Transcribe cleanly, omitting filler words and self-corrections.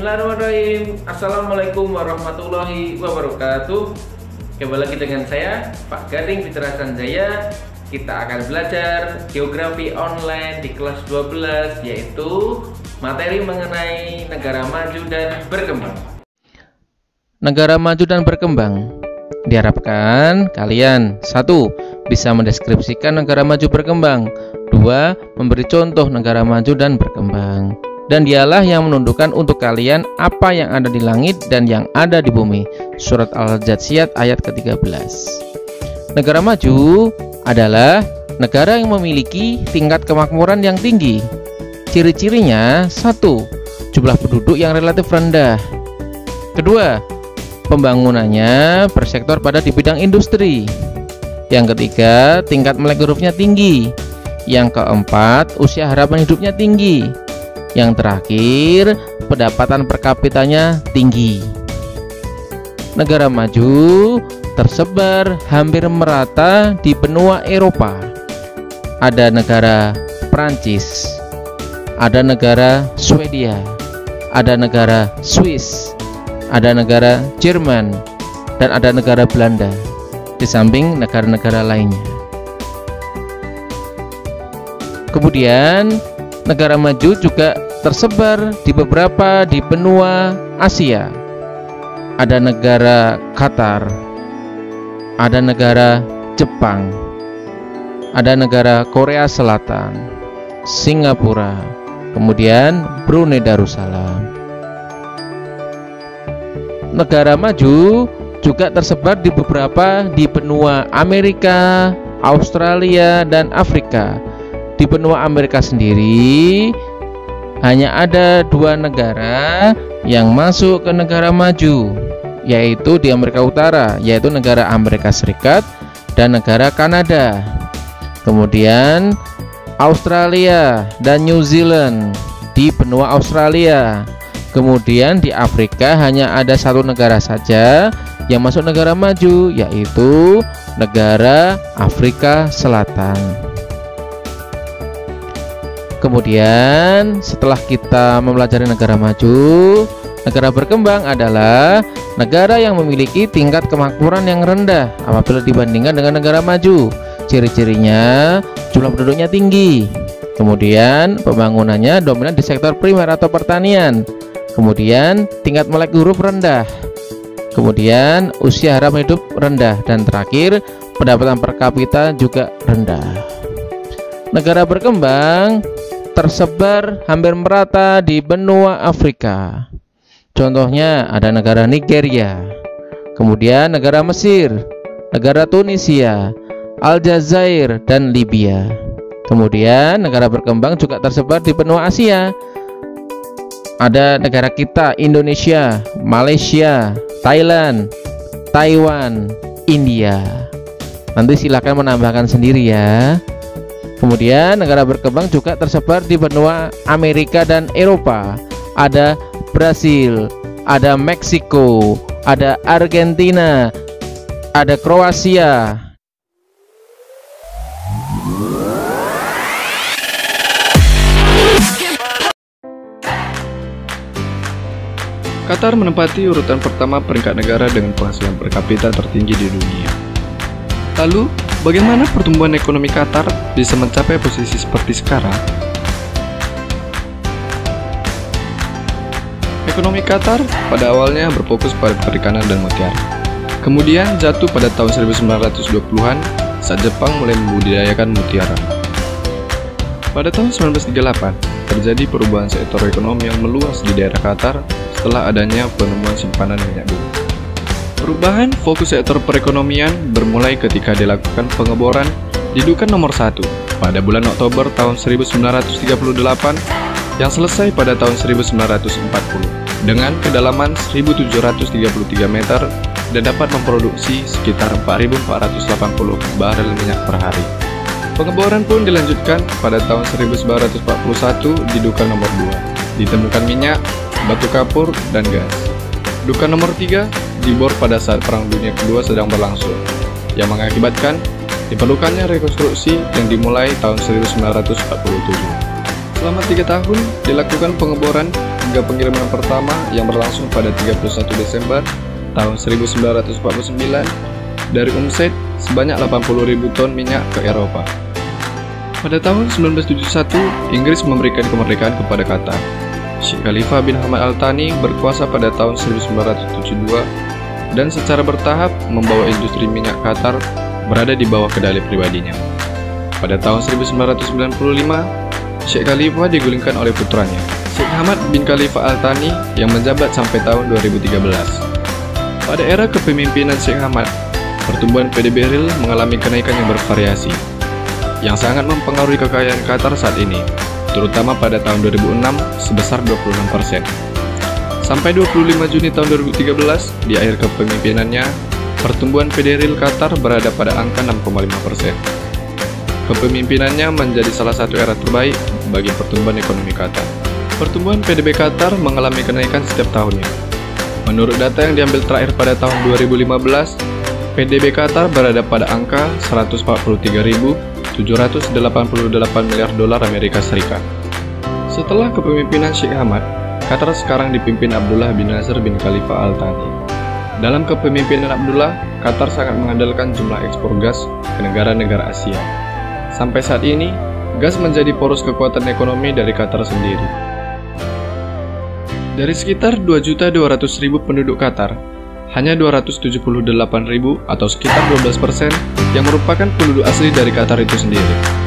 Bismillahirrahmanirrahim. Assalamualaikum warahmatullahi wabarakatuh. Kembali lagi dengan saya, Pak Gading Fitra Sanjaya. Kita akan belajar geografi online di kelas 12, yaitu materi mengenai negara maju dan berkembang. Negara maju dan berkembang. Diharapkan kalian 1. Bisa mendeskripsikan negara maju berkembang. 2. Memberi contoh negara maju dan berkembang. Dan dialah yang menundukkan untuk kalian apa yang ada di langit dan yang ada di bumi. Surat Al-Jathiyat ayat ke-13. Negara maju adalah negara yang memiliki tingkat kemakmuran yang tinggi. Ciri-cirinya: 1. Jumlah penduduk yang relatif rendah. 2. Pembangunannya bersektor pada di bidang industri. Yang ketiga, tingkat melek hurufnya tinggi. Yang keempat, usia harapan hidupnya tinggi. Yang terakhir, pendapatan per kapitanya tinggi. Negara maju tersebar hampir merata di benua Eropa. Ada negara Prancis, ada negara Swedia, ada negara Swiss, ada negara Jerman, dan ada negara Belanda, di samping negara-negara lainnya. Kemudian negara maju juga tersebar di beberapa di benua Asia. Ada negara Qatar, ada negara Jepang, ada negara Korea Selatan, Singapura, kemudian Brunei Darussalam. Negara maju juga tersebar di beberapa di benua Amerika, Australia, dan Afrika. Di benua Amerika sendiri hanya ada 2 negara yang masuk ke negara maju, yaitu di Amerika Utara, yaitu negara Amerika Serikat dan negara Kanada. Kemudian Australia dan New Zealand di benua Australia. Kemudian di Afrika hanya ada 1 negara saja yang masuk negara maju, yaitu negara Afrika Selatan. Kemudian setelah kita mempelajari negara maju, negara berkembang adalah negara yang memiliki tingkat kemakmuran yang rendah apabila dibandingkan dengan negara maju. Ciri-cirinya: jumlah penduduknya tinggi, kemudian pembangunannya dominan di sektor primer atau pertanian, kemudian tingkat melek huruf rendah, kemudian usia harapan hidup rendah, dan terakhir pendapatan per kapita juga rendah. Negara berkembang tersebar hampir merata di benua Afrika. Contohnya ada negara Nigeria, kemudian negara Mesir, negara Tunisia, Aljazair, dan Libya. Kemudian negara berkembang juga tersebar di benua Asia. Ada negara kita, Indonesia, Malaysia, Thailand, Taiwan, India. Nanti silakan menambahkan sendiri ya. Kemudian negara berkembang juga tersebar di benua Amerika dan Eropa. Ada Brasil, ada Meksiko, ada Argentina, ada Kroasia. Qatar menempati urutan pertama peringkat negara dengan penghasilan per kapita tertinggi di dunia. Lalu, bagaimana pertumbuhan ekonomi Qatar bisa mencapai posisi seperti sekarang? Ekonomi Qatar pada awalnya berfokus pada perikanan dan mutiara. Kemudian jatuh pada tahun 1920-an saat Jepang mulai membudidayakan mutiara. Pada tahun 1938, terjadi perubahan sektor ekonomi yang meluas di daerah Qatar setelah adanya penemuan simpanan minyak bumi. Perubahan fokus sektor perekonomian bermulai ketika dilakukan pengeboran di Dukan nomor 1 pada bulan Oktober tahun 1938 yang selesai pada tahun 1940 dengan kedalaman 1733 meter dan dapat memproduksi sekitar 4.480 barel minyak per hari. Pengeboran pun dilanjutkan pada tahun 1941 di Dukan nomor 2. Ditemukan minyak, batu kapur, dan gas. Dukan nomor 3 dibor pada saat Perang Dunia Kedua sedang berlangsung, yang mengakibatkan diperlukannya rekonstruksi yang dimulai tahun 1947. Selama 3 tahun dilakukan pengeboran hingga pengiriman pertama yang berlangsung pada 31 Desember tahun 1949 dari omset sebanyak 80.000 ton minyak ke Eropa. Pada tahun 1971, Inggris memberikan kemerdekaan kepada Qatar. Sheikh Khalifah bin Hamad Al Thani berkuasa pada tahun 1972 dan secara bertahap membawa industri minyak Qatar berada di bawah kendali pribadinya. Pada tahun 1995, Sheikh Khalifah digulingkan oleh putranya, Sheikh Hamad bin Khalifah Al Thani yang menjabat sampai tahun 2013. Pada era kepemimpinan Sheikh Hamad, pertumbuhan PDB real mengalami kenaikan yang bervariasi, yang sangat mempengaruhi kekayaan Qatar saat ini, terutama pada tahun 2006 sebesar 26%. Sampai 25 Juni tahun 2013, di akhir kepemimpinannya, pertumbuhan PDB real Qatar berada pada angka 6,5%. Kepemimpinannya menjadi salah satu era terbaik bagi pertumbuhan ekonomi Qatar. Pertumbuhan PDB Qatar mengalami kenaikan setiap tahunnya. Menurut data yang diambil terakhir pada tahun 2015, PDB Qatar berada pada angka 143.788 miliar dolar Amerika Serikat. Setelah kepemimpinan Sheikh Hamad, Qatar sekarang dipimpin Abdullah bin Nasser bin Khalifah Al Thani. Dalam kepemimpinan Abdullah, Qatar sangat mengandalkan jumlah ekspor gas ke negara-negara Asia. Sampai saat ini, gas menjadi poros kekuatan ekonomi dari Qatar sendiri. Dari sekitar 2.200.000 penduduk Qatar, hanya 278.000 atau sekitar 12% yang merupakan penduduk asli dari Qatar itu sendiri.